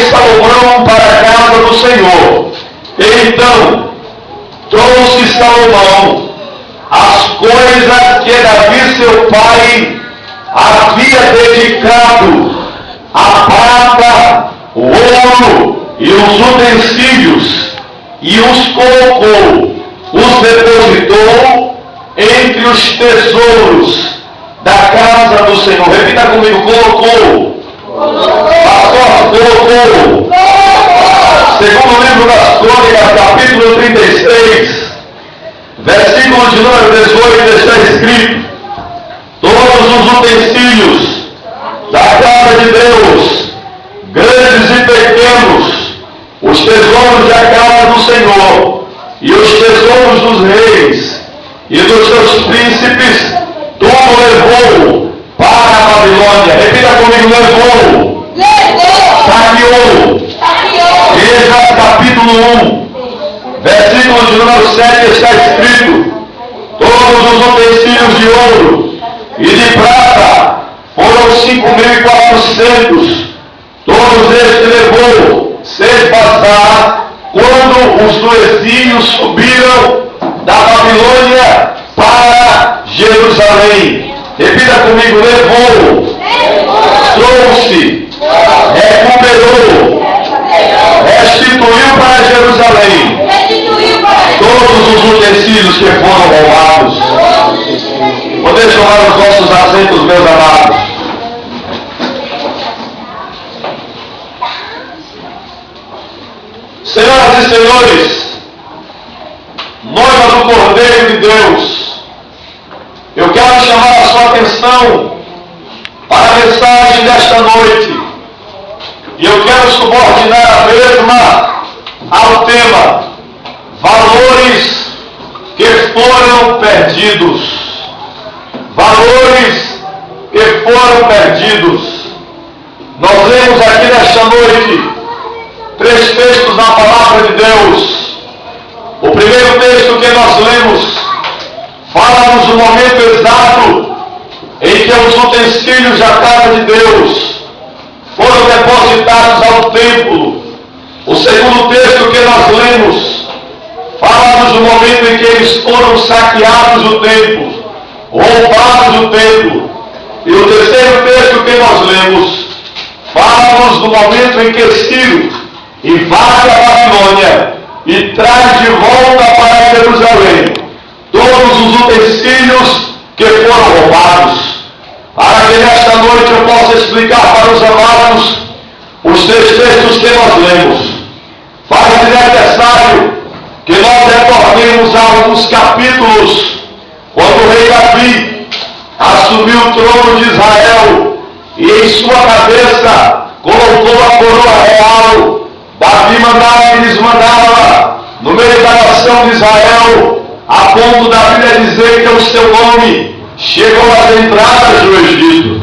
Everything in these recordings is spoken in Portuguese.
fez Salomão para a casa do Senhor. Então trouxe Salomão as coisas que Davi seu pai havia dedicado, a prata, o ouro e os utensílios, e os colocou, os depositou entre os tesouros da casa do Senhor. Repita comigo: colocou. Pastor, colocou. Segundo livro das Crônicas, capítulo 36, versículo de número 18, está escrito: todos os utensílios da casa de Deus, grandes e pequenos, os tesouros da casa do Senhor, e os tesouros dos reis e dos seus príncipes, tudo levou para a Babilônia. Repita comigo: levou. Saqueou. Veja capítulo 1, versículo de número 7, está escrito: todos os utensílios de ouro e de prata foram 5.400, todos estes levou Sesbazar, quando os do exílio subiram da Babilônia para Jerusalém. Repita comigo: levou, trouxe, recuperou, restituiu para Jerusalém todos os utensílios que foram roubados. Podemos tomar os nossos assentos, meus amados. Senhoras e senhores, noiva do Cordeiro de Deus, eu quero chamar a sua atenção para a mensagem desta noite, e eu quero subordinar a mesma ao tema: valores que foram perdidos. Valores que foram perdidos. Nós lemos aqui nesta noite 3 textos na palavra de Deus. O primeiro texto que nós lemos fala-nos do momento exato em que os utensílios da casa de Deus foram depositados ao templo. O segundo texto que nós lemos fala-nos do momento em que eles foram saqueados o templo, roubados o templo. E o terceiro texto que nós lemos fala-nos do momento em que Ciro invade a Babilônia e traz de volta para Jerusalém todos os utensílios que foram roubados. Para que nesta noite eu possa explicar para os amados os 3 textos que nós lemos, faz-se necessário que nós retornemos a alguns capítulos, quando o rei Davi assumiu o trono de Israel e em sua cabeça colocou a coroa real. Davi mandava e desmandava no meio da nação de Israel, a ponto da Bíblia dizer que o seu nome chegou às entradas do Egito.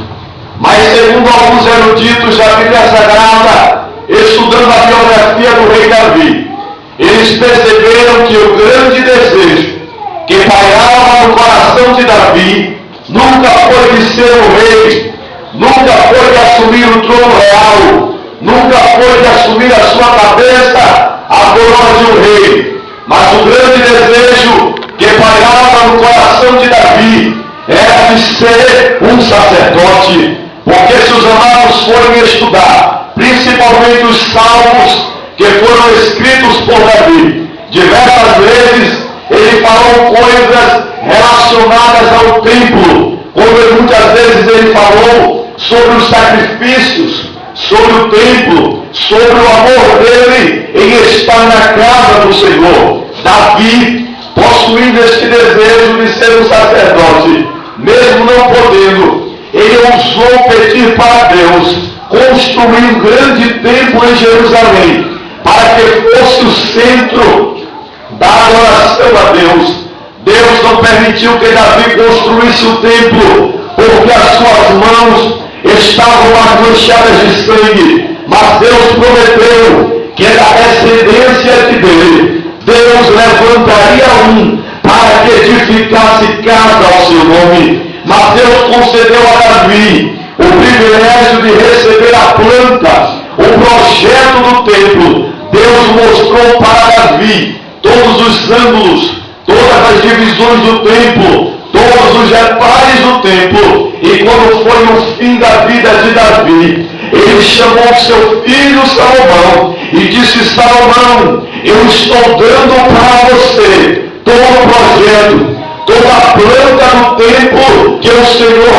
Mas segundo alguns eruditos da Bíblia Sagrada, estudando a biografia do rei Davi, eles perceberam que o grande desejo que pairava no coração de Davi nunca foi de ser o rei, nunca foi de assumir o trono real, nunca foi de assumir a sua cabeça a coroa de um rei, mas o grande desejo que pairava no coração de Davi era de ser um sacerdote. Porque se os amados forem estudar, principalmente os salmos que foram escritos por Davi, diversas vezes ele falou coisas relacionadas ao templo, como muitas vezes ele falou sobre os sacrifícios, sobre o templo, sobre o amor dele em estar na casa do Senhor. Davi, possuindo este desejo de ser um sacerdote, mesmo não podendo, ele ousou pedir para Deus construir um grande templo em Jerusalém, para que fosse o centro da adoração a Deus. Deus não permitiu que Davi construísse o templo, porque as suas mãos estavam manchadas de sangue, mas Deus prometeu que da descendência dele, Deus levantaria um para que edificasse casa ao seu nome. Mas Deus concedeu a Davi o privilégio de receber a planta, o o projeto do templo, Deus mostrou para Davi todos os ângulos, todas as divisões do templo, todos os detalhes do templo. E quando foi o fim da vida de Davi, ele chamou seu filho Salomão e disse: Salomão, eu estou dando para você todo o projeto, toda a planta do templo que o Senhor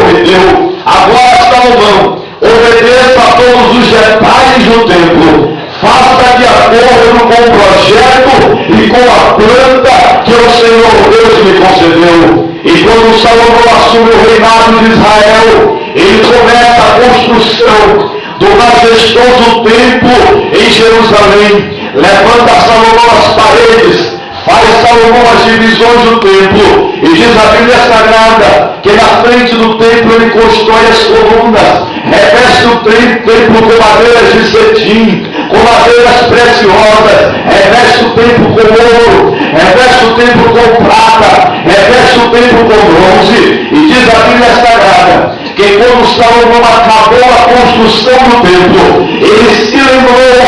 me deu. Agora, Salomão, obedeça a todos os detalhes do templo, faça de acordo com o projeto e com a planta que o Senhor Deus me concedeu. E quando Salomão assume o reinado de Israel, ele começa a construção do majestoso templo em Jerusalém. Levanta Salomão as paredes, faz Salomão as divisões do templo, e diz a Bíblia Sagrada que na frente do templo ele constrói as colunas, reveste o templo com madeiras de cetim, com madeiras preciosas, reveste o templo com ouro, reveste o templo com prata, reveste o templo com bronze. E diz a Bíblia Sagrada que quando Salomão acabou a construção do templo, ele se lembrou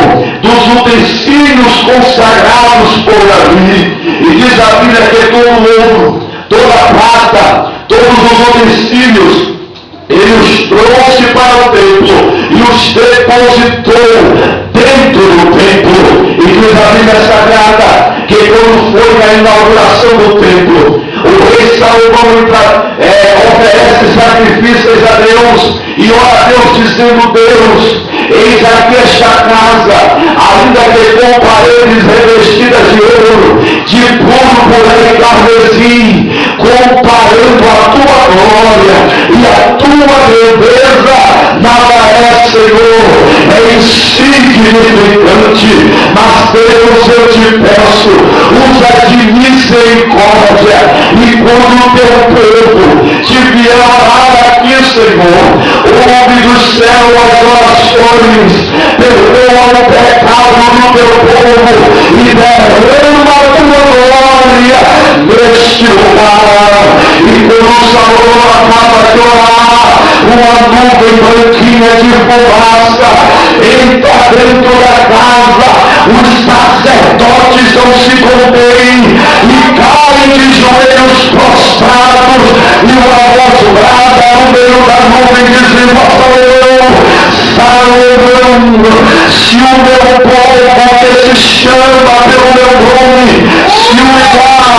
dos utensílios consagrados por Davi. E diz a Bíblia que todo o ouro, toda a prata, todos os utensílios, ele os trouxe para o templo e os depositou dentro do templo. E diz a Bíblia Sagrada que quando foi a inauguração do templo, o rei Salomão oferece sacrifícios a Deus e ora a Deus dizendo: Deus, eis aqui esta casa, ainda que com paredes revestidas de ouro, de púrpura e carmesim, comparando a tua glória e a tua grandeza, nada é, Senhor, é insignificante. Mas Deus, eu te peço, usa de misericórdia, e quando o teu povo te vier orar aqui, Senhor, ouve do céu as orações, perdoa o pecado do teu povo e derrama a tua glória neste lugar. E quando Salomão acaba de orar, uma nuvem branquinha de fumaça entra dentro da casa, os sacerdotes não se contêm e caem de joelhos prostrados, e uma voz brada no meio da nuvem dizendo: Salomão, se o meu povo que se chama pelo meu nome se humilhar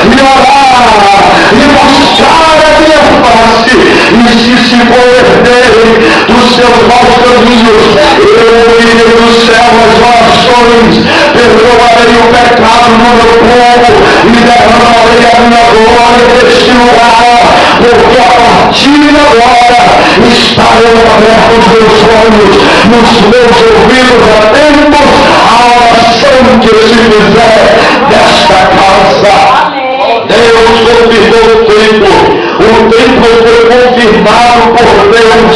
e orar e buscar a minha face e se converterem dos seus maus caminhos, eu ouvirei do céu as orações, perdoarei o pecado do meu povo e derramarei a minha glória neste lugar, porque a partir de agora estarão abertos meus olhos, nos meus ouvidos atentos à oração que se fizer desta casa. Deus confirmou o templo foi confirmado por Deus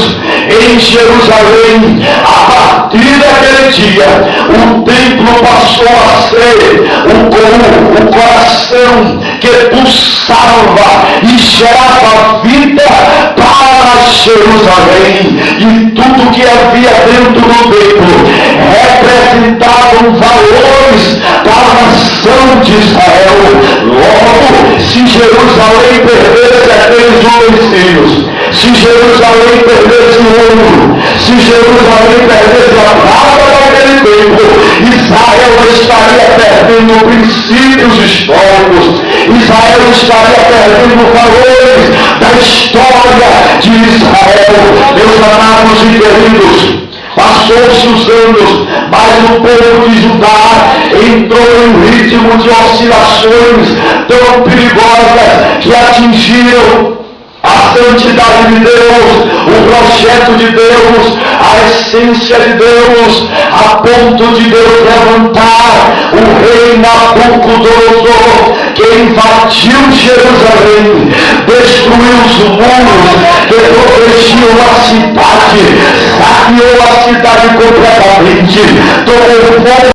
em Jerusalém. A partir daquele dia, o templo passou a ser o coração que pulsava e gerava vida para Jerusalém. E tudo que havia dentro do templo representavam valores para a nação de Israel. Logo, se Jerusalém perdesse aqueles utensílios, se Jerusalém perdesse o ouro, se Jerusalém perdesse a prata daquele tempo, Israel estaria perdendo princípios históricos, Israel estaria perdendo valores da história de Israel. Meus amados e queridos, passou-se os anos, mas o povo de Judá entrou em um ritmo de oscilações tão perigosas que atingiram a santidade de Deus, o projeto de Deus, a essência de Deus, a ponto de Deus levantar o rei Nabucodonosor, que invadiu Jerusalém, destruiu os muros que protegiam a cidade, saqueou a cidade completamente, tomou fogo